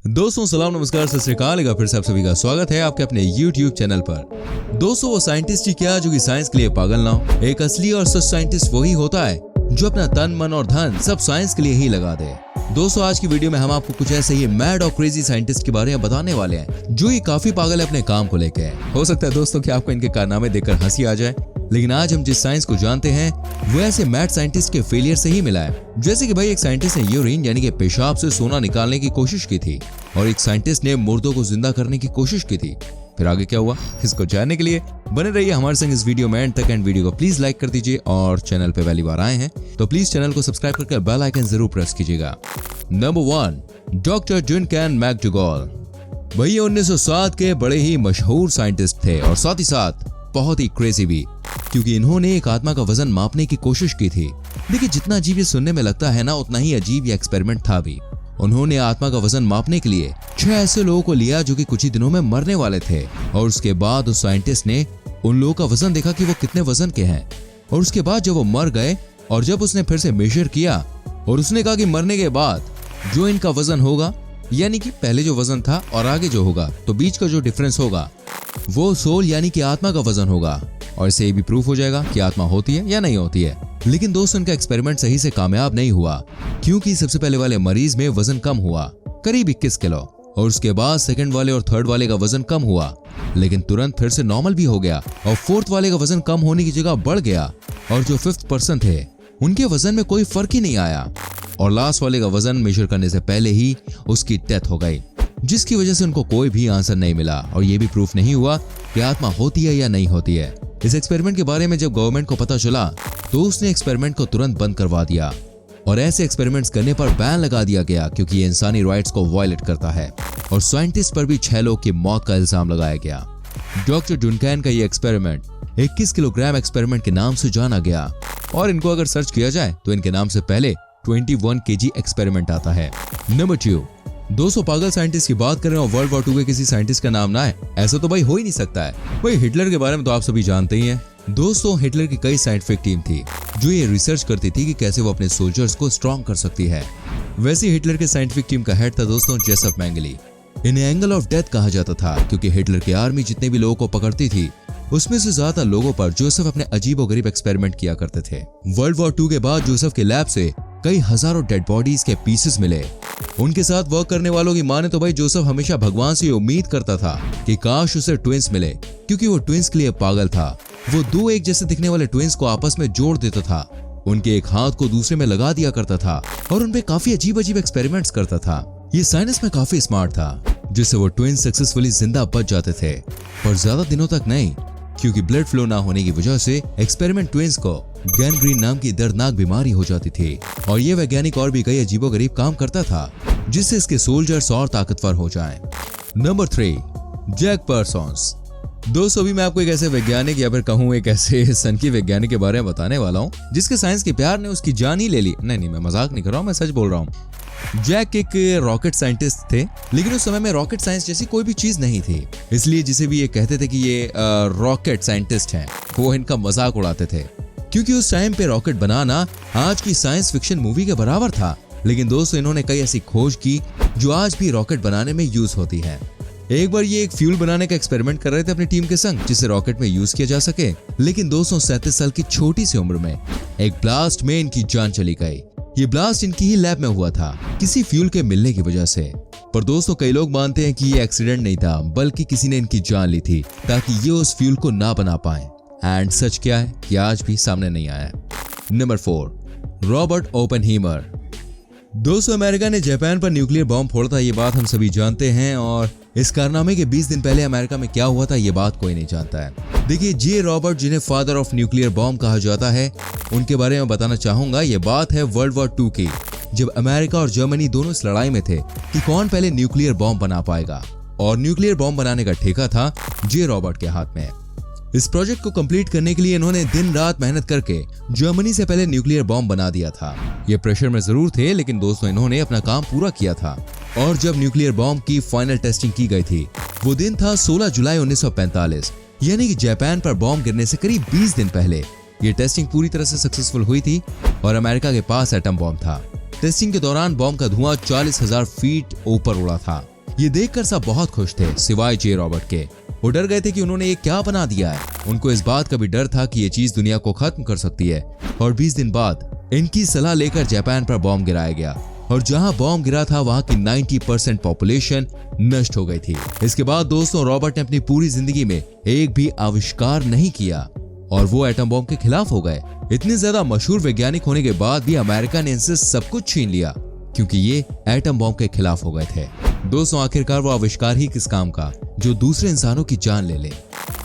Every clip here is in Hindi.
दोस्तों सलाम नमस्कार सत श्री अकाल। फिर से आप सभी का स्वागत है आपके अपने YouTube चैनल पर। दोस्तों वो साइंटिस्ट ही क्या जो कि साइंस के लिए पागल ना हो। एक असली और सच साइंटिस्ट वही होता है जो अपना तन मन और धन सब साइंस के लिए ही लगा दे। दोस्तों आज की वीडियो में हम आपको कुछ ऐसे ही मैड और क्रेजी साइंटिस्ट के बारे में बताने वाले हैं जो ये काफी पागल है अपने काम को लेकर। हो सकता है दोस्तों कि आपको इनके कारनामे देखकर हंसी आ जाए, लेकिन आज हम जिस साइंस को जानते हैं वो ऐसे मैड साइंटिस्ट के फेलियर से ही मिला है। जैसे कि भाई एक साइंटिस्ट ने यूरिन यानी कि पेशाब से सोना निकालने की कोशिश की थी और एक साइंटिस्ट ने मुर्दों को जिंदा करने की कोशिश की थी। फिर आगे क्या हुआ इसको जानने के लिए बने रहिए हमारे संग इस वीडियो में एंड तक। एंड वीडियो को प्लीज लाइक कर दीजिए और चैनल पे पहली बार आए हैं तो प्लीज चैनल को सब्सक्राइब करके बेल आइकन जरूर प्रेस कीजिएगा। Number 1, doctor Duncan MacDougall. वही 1907 के बड़े ही मशहूर साइंटिस्ट थे और साथ ही साथ बहुत ही क्रेजी भी, क्योंकि इन्होंने एक आत्मा का वजन मापने की कोशिश की थी। देखिए जितना अजीब ये सुनने में लगता है ना, उतना ही अजीब ये एक्सपेरिमेंट था भी। उन्होंने आत्मा का वजन मापने के लिए 6 ऐसे लोगों को लिया जो कि कुछ ही दिनों में मरने वाले थे, और उसके बाद उस साइंटिस्ट ने उन लोगों का वजन देखा कि वो कितने वजन के हैं। और उसके बाद जब वो मर गए और जब उसने फिर से मेजर किया और उसने कहा कि मरने के बाद जो इनका वजन होगा, यानी कि पहले जो वजन था और आगे जो होगा, तो बीच का जो डिफरेंस होगा वो सोल यानी कि आत्मा का वजन होगा। और इससे ये भी प्रूफ हो जाएगा कि आत्मा होती है या नहीं होती है। लेकिन दोस्तों इनका एक्सपेरिमेंट सही से कामयाब नहीं हुआ, क्योंकि सबसे पहले वाले मरीज में वजन कम हुआ करीब 21 किलो, और उसके बाद सेकंड वाले और थर्ड वाले का वजन कम हुआ लेकिन तुरंत फिर से नॉर्मल भी हो गया, और फोर्थ वाले का वजन कम होने की जगह बढ़ गया, और जो 5th पर्सन थे उनके वजन में कोई फर्क ही नहीं आया, और लास्ट वाले का वजन मेजर करने से पहले ही उसकी डेथ हो गई, जिसकी वजह से उनको कोई भी आंसर नहीं मिला। और ये भी प्रूफ नहीं हुआ कि आत्मा होती है या नहीं होती है। इस एक्सपेरिमेंट के बारे में जब गवर्नमेंट को पता चला तो उसने एक्सपेरिमेंट को तुरंत बंद करवा दिया और ऐसे एक्सपेरिमेंट्स करने पर बैन लगा दिया गया, क्योंकि ये इंसानी राइट्स को वायलेट करता है। और साइंटिस्ट पर भी 6 लोग की मौत का इल्जाम लगाया गया। डॉक्टर डनकन का ये एक्सपेरिमेंट 21 किलोग्राम एक्सपेरिमेंट के नाम से जाना गया, और इनको अगर सर्च किया जाए तो इनके नाम से पहले 21 kg एक्सपेरिमेंट आता है। नंबर 2, 200 पागल साइंटिस्ट की बात करें और वर्ल्ड वॉर 2 के किसी साइंटिस्ट का नाम ना है, ऐसा तो भाई हो ही नहीं सकता है। भाई हिटलर के बारे में तो आप सभी जानते ही हैं। दोस्तों हिटलर की कई साइंटिफिक टीम थी जो ये रिसर्च करती थी कि कैसे वो अपने सोल्जर्स को स्ट्रॉन्ग कर सकती है। वैसे हिटलर के साइंटिफिक टीम का हेड था दोस्तों जोसेफ मेंगेले। इन्हें एंगल ऑफ डेथ कहा जाता था, क्योंकि हिटलर की आर्मी जितने भी लोगों को पकड़ती थी उसमें से ज्यादा लोगों पर जोसेफ अपने अजीबोगरीब एक्सपेरिमेंट किया करते थे। वर्ल्ड वॉर 2 के बाद जोसेफ के लैब से कई हजारों डेड बॉडीज के पीसेस मिले। उनके साथ वर्क करने वालों की माने तो भाई जोसेफ हमेशा भगवान से उम्मीद करता था कि काश उसे ट्विंस मिले, क्योंकि वो ट्विंस के लिए पागल था। वो 2 एक जैसे दिखने वाले ट्विंस को आपस में जोड़ देता था, उनके एक हाथ को दूसरे में लगा दिया करता था और उनपे काफी अजीब अजीब एक्सपेरिमेंट्स करता था। ये साइंस में काफी स्मार्ट था, जिससे वो ट्विंस सक्सेसफुली जिंदा बच जाते थे, पर ज्यादा दिनों तक नहीं, क्योंकि ब्लड फ्लो ना होने की वजह से एक्सपेरिमेंट ट्विंस को गैंग्रीन नाम की दर्दनाक बीमारी हो जाती थी। और ये वैज्ञानिक और भी कई अजीबोगरीब काम करता था जिससे इसके सोल्जर्स और ताकतवर हो जाएं। Number 3, Jack Parsons. दोस्तों अभी मैं आपको एक ऐसे वैज्ञानिक या फिर कहूँ एक ऐसे सनकी वैज्ञानिक के बारे में बताने वाला हूँ जिसके साइंस के प्यार ने उसकी जान ही ले ली। नहीं मैं मजाक नहीं कर रहा हूँ, मैं सच बोल रहा हूँ। जैक एक रॉकेट साइंटिस्ट थे, लेकिन उस समय में रॉकेट साइंस जैसी कोई भी चीज नहीं थी, इसलिए जिसे भी ये कहते थे कि ये रॉकेट साइंटिस्ट हैं, वो इनका मजाक उड़ाते थे, क्योंकि उस टाइम पे रॉकेट बनाना आज की साइंस फिक्शन मूवी के बराबर था। लेकिन दोस्तों इन्होंने कई ऐसी खोज की जो आज भी रॉकेट बनाने में यूज होती है। एक बार ये एक फ्यूल बनाने का एक्सपेरिमेंट कर रहे थे अपनी टीम के संग, जिसे रॉकेट में यूज किया जा सके, लेकिन दोस्तों 37 साल की छोटी सी उम्र में एक ब्लास्ट में इनकी जान चली गई। ये ब्लास्ट इनकी ही लैब में हुआ था, किसी फ्यूल के मिलने की वजह से। पर दोस्तों कई लोग मानते हैं कि ये एक्सीडेंट नहीं था, बल्कि किसी ने इनकी जान ली थी ताकि ये उस फ्यूल को ना बना पाए। एंड सच क्या है कि आज भी सामने नहीं आया। Number 4, Robert Oppenheimer. दोस्तों अमेरिका ने जापान पर न्यूक्लियर बॉम्ब फोड़ा था, ये बात हम सभी जानते हैं, और इस कारनामे के 20 दिन पहले अमेरिका में क्या हुआ था ये बात कोई नहीं जानता है। देखिए जे रॉबर्ट, जिन्हें फादर ऑफ न्यूक्लियर बॉम्ब कहा जाता है, उनके बारे में बताना चाहूंगा। ये बात है वर्ल्ड वॉर 2 की, जब अमेरिका और जर्मनी दोनों इस लड़ाई में थे कि कौन पहले न्यूक्लियर बॉम्ब बना पाएगा, और न्यूक्लियर बॉम्ब बनाने का ठेका था जे रॉबर्ट के हाथ में। इस प्रोजेक्ट को कंप्लीट करने के लिए इन्होंने दिन रात मेहनत करके जर्मनी से पहले न्यूक्लियर बॉम्ब बना दिया था। ये प्रेशर में जरूर थे, लेकिन दोस्तों इन्होंने अपना काम पूरा किया था। और जब न्यूक्लियर बॉम्ब की फाइनल टेस्टिंग की गई थी, वो दिन था 16 जुलाई 1945, यानी कि जापान पर बॉम्ब गिरने से करीब 20 दिन पहले। ये टेस्टिंग पूरी तरह से सक्सेसफुल हुई थी और अमेरिका के पास एटम बॉम्ब था। टेस्टिंग के दौरान बॉम्ब का धुआं 40,000 फीट ऊपर उड़ा था ये देखकर सब बहुत खुश थे सिवाय जे रॉबर्ट के। वो डर गए थे कि उन्होंने ये क्या बना दिया है। उनको इस बात का भी डर था कि ये चीज दुनिया को खत्म कर सकती है। और 20 दिन बाद इनकी सलाह लेकर जापान पर बॉम्ब गिराया गया और जहां बॉम्ब गिरा था वहां की 90% पॉपुलेशन नष्ट हो गई थी। इसके बाद दोस्तों रॉबर्ट ने अपनी पूरी जिंदगी में एक भी आविष्कार नहीं किया और वो एटम बॉम्ब के खिलाफ हो गए। इतने ज्यादा मशहूर वैज्ञानिक होने के बाद भी अमेरिका ने इनसे सब कुछ छीन लिया क्योंकि ये एटम बॉम्ब के खिलाफ हो गए थे। दोस्तों आखिरकार वो आविष्कार ही किस काम का जो दूसरे इंसानों की जान ले ले।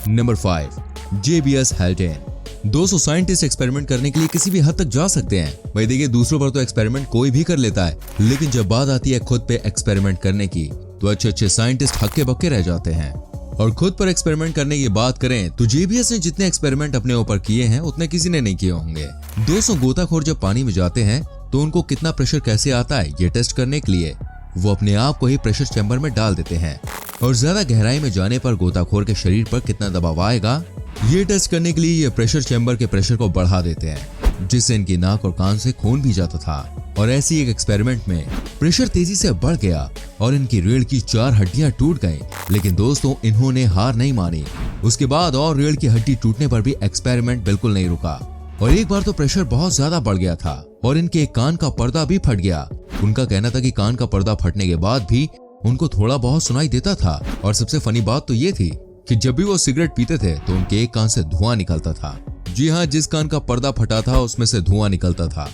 Number 5, जेबियस Haldane. दोस्तों साइंटिस्ट एक्सपेरिमेंट करने के लिए किसी भी हद तक जा सकते हैं। भाई देखिए दूसरों पर तो एक्सपेरिमेंट कोई भी कर लेता है, लेकिन जब बात आती है खुद पे एक्सपेरिमेंट करने की तो अच्छे साइंटिस्ट हक्के बक्के रह जाते हैं। और खुद पर एक्सपेरिमेंट करने की बात करें तो जेबियस ने जितने एक्सपेरिमेंट अपने ऊपर किए हैं उतने किसी ने नहीं किए होंगे। दोस्तों गोताखोर जब पानी में जाते हैं तो उनको कितना प्रेशर कैसे आता है ये टेस्ट करने के लिए वो अपने आप को ही प्रेशर चैम्बर में डाल देते हैं और ज्यादा गहराई में जाने पर गोताखोर के शरीर पर कितना दबाव आएगा ये टेस्ट करने के लिए ये प्रेशर चैम्बर के प्रेशर को बढ़ा देते हैं, जिससे इनकी नाक और कान से खून भी जाता था। और ऐसी एक एक्सपेरिमेंट में प्रेशर तेजी से बढ़ गया और इनकी रीढ़ की 4 हड्डियां टूट गईं। लेकिन दोस्तों इन्होंने हार नहीं मानी। उसके बाद और रीढ़ की हड्डी टूटने पर भी एक्सपेरिमेंट बिल्कुल नहीं रुका और एक बार तो प्रेशर बहुत ज्यादा बढ़ गया था और इनके एक कान का पर्दा भी फट गया। उनका कहना था कि कान का पर्दा फटने के बाद भी उनको थोड़ा बहुत सुनाई देता था। और सबसे फनी बात तो ये थी कि जब भी वो सिगरेट पीते थे तो उनके एक कान से धुआं निकलता था। जी हाँ, जिस कान का पर्दा फटा था उसमें से धुआं निकलता था।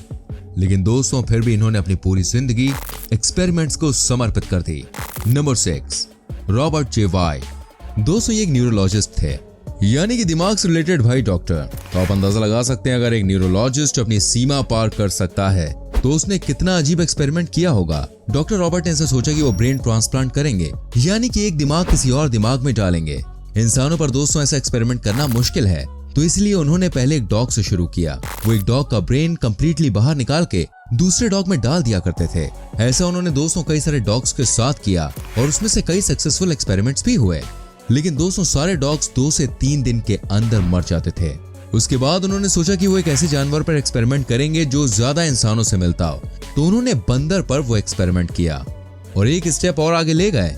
लेकिन दोस्तों फिर भी इन्होंने अपनी पूरी जिंदगी एक्सपेरिमेंट्स को समर्पित कर दी। Number 6, Robert J Y. दोस्तों ये एक न्यूरोलॉजिस्ट थे, यानी कि दिमाग से रिलेटेड भाई डॉक्टर। तो आप अंदाजा लगा सकते हैं अगर एक न्यूरोलॉजिस्ट अपनी सीमा पार कर सकता है तो उसने कितना अजीब एक्सपेरिमेंट किया होगा। डॉक्टर रॉबर्ट ने ऐसा सोचा कि वो ब्रेन ट्रांसप्लांट करेंगे, यानी कि एक दिमाग किसी और दिमाग में डालेंगे। इंसानों पर दोस्तों ऐसा एक्सपेरिमेंट करना मुश्किल है, तो इसलिए उन्होंने पहले एक डॉग से शुरू किया। वो एक डॉग का ब्रेन कंप्लीटली बाहर निकाल के दूसरे डॉग में डाल दिया करते थे। ऐसा उन्होंने दोस्तों कई सारे डॉग्स के साथ किया और उसमें से कई सक्सेसफुल एक्सपेरिमेंट्स भी हुए। लेकिन दोस्तों सारे डॉग्स 2 से 3 दिन के अंदर मर जाते थे। उसके बाद उन्होंने सोचा कि वो एक ऐसे जानवर पर एक्सपेरिमेंट करेंगे जो ज्यादा इंसानों से मिलता हो, तो उन्होंने बंदर पर वो एक्सपेरिमेंट किया और एक स्टेप और आगे ले गए।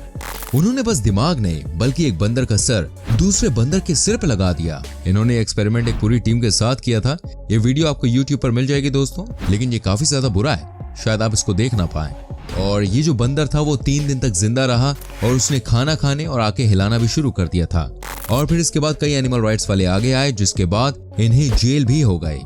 उन्होंने बस दिमाग नहीं बल्कि एक बंदर का सर दूसरे बंदर के सिर पे लगा दिया। इन्होंने एक्सपेरिमेंट एक पूरी टीम के साथ किया था। ये वीडियो आपको YouTube पर मिल जाएगी दोस्तों, लेकिन ये काफी ज्यादा बुरा है, शायद आप इसको देख ना पाए। और ये जो बंदर था वो 3 दिन तक जिंदा रहा और उसने खाना खाने और आके हिलाना भी शुरू कर दिया था। और फिर इसके बाद कई एनिमल राइट्स वाले आगे आए, जिसके बाद इन्हें जेल भी हो गई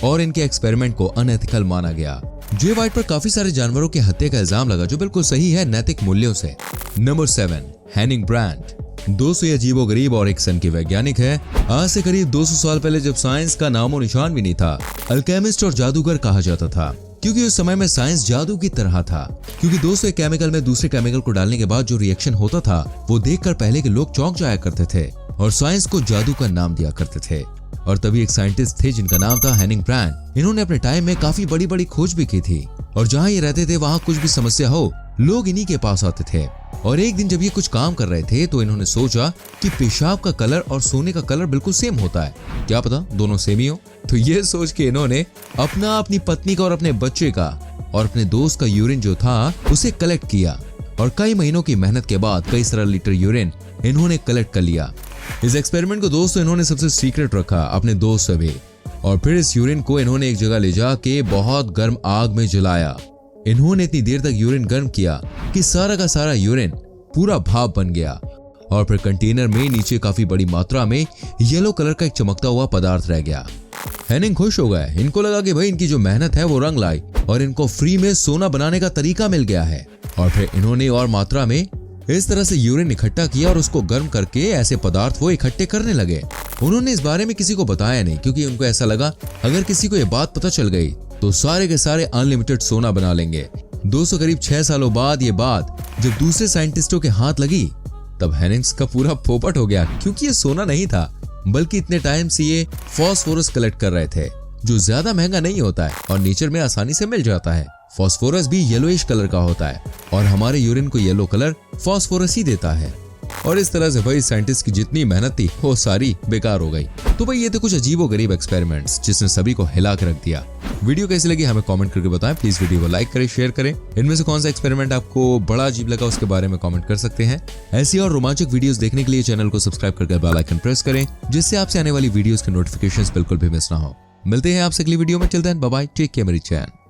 और इनके एक्सपेरिमेंट को अनएथिकल माना गया। जे वाइट पर काफी सारे जानवरों की हत्या का इल्जाम लगा, जो बिल्कुल सही है नैतिक मूल्यों से। Number 7, Hanning brand. दोस्तों ये अजीबोगरीब और एक सन के वैज्ञानिक है। आज से करीब 200 साल पहले जब साइंस का नामो निशान भी नहीं था, अल्केमिस्ट और जादूगर कहा जाता था, क्योंकि उस समय में साइंस जादू की तरह था। क्योंकि दोस्तों एक केमिकल में दूसरे केमिकल को डालने के बाद जो रिएक्शन होता था वो देखकर पहले के लोग चौंक जाया करते थे और साइंस को जादू का नाम दिया करते थे। और तभी एक साइंटिस्ट थे जिनका नाम था हेनिंग ब्रांड। इन्होंने अपने टाइम में काफी बड़ी बड़ी खोज भी की थी और जहाँ ये रहते थे वहाँ कुछ भी समस्या हो लोग इन्हीं के पास आते थे। और एक दिन जब ये कुछ काम कर रहे थे तो इन्होंने सोचा कि पेशाब का कलर और सोने का कलर बिल्कुल सेम होता है, क्या पता दोनों सेम ही हो। तो ये सोच के इन्होंने अपनी पत्नी का और अपने बच्चे का और अपने दोस्त का यूरिन जो था उसे कलेक्ट किया और कई महीनों की मेहनत के बाद कई सारा लीटर यूरिन इन्होंने कलेक्ट कर लिया। इस एक्सपेरिमेंट को दोस्तों इन्होंने सबसे सीक्रेट रखा अपने दोस्त से भी, और फिर इस यूरिन को इन्होंने एक जगह ले जाके बहुत गर्म आग में जलाया। इन्होंने इतनी देर तक यूरिन गर्म किया कि सारा का सारा यूरिन पूरा भाप बन गया और फिर कंटेनर में नीचे काफी बड़ी मात्रा में येलो कलर का एक चमकता हुआ पदार्थ रह गया। हेनिंग खुश हो गए, इनको लगा कि भाई इनकी जो मेहनत है वो रंग लाई और इनको फ्री में सोना बनाने का तरीका मिल गया है। और फिर इन्होंने और मात्रा में इस तरह से यूरिन इकट्ठा किया और उसको गर्म करके ऐसे पदार्थ वो इकट्ठे करने लगे। उन्होंने इस बारे में किसी को बताया नहीं, क्योंकि उनको ऐसा लगा अगर किसी को ये बात पता चल गई तो सारे के सारे अनलिमिटेड सोना बना लेंगे। दोस्तों करीब 6 सालों बाद ये बात जब दूसरे साइंटिस्टों के हाथ लगी तब हेनिंग्स का पूरा पोपट हो गया, क्योंकि ये सोना नहीं था बल्कि इतने टाइम से ये फास्फोरस कलेक्ट कर रहे थे, जो ज्यादा महंगा नहीं होता है और नेचर में आसानी से मिल जाता है। फास्फोरस भी येलोइश कलर का होता है और हमारे यूरिन को येलो कलर फास्फोरस ही देता है। और इस तरह से भाई साइंटिस्ट की जितनी मेहनत थी वो सारी बेकार हो गई। तो भाई ये थे कुछ अजीबोगरीब एक्सपेरिमेंट्स जिसने सभी को हिला के रख दिया। वीडियो कैसी लगी हमें कमेंट करके बताएं। प्लीज वीडियो को लाइक करें, शेयर करें। इनमें से कौन सा एक्सपेरिमेंट आपको बड़ा अजीब लगा उसके बारे में कमेंट कर सकते हैं। ऐसी और रोमांचक वीडियोस देखने के लिए चैनल को सब्सक्राइब करके बेल आइकन प्रेस करें, जिससे आपसे आने वाली वीडियोस के नोटिफिकेशंस बिल्कुल भी मिस ना हो। मिलते हैं आपसे अगली वीडियो में। Till then bye bye, take care मेरी चैन।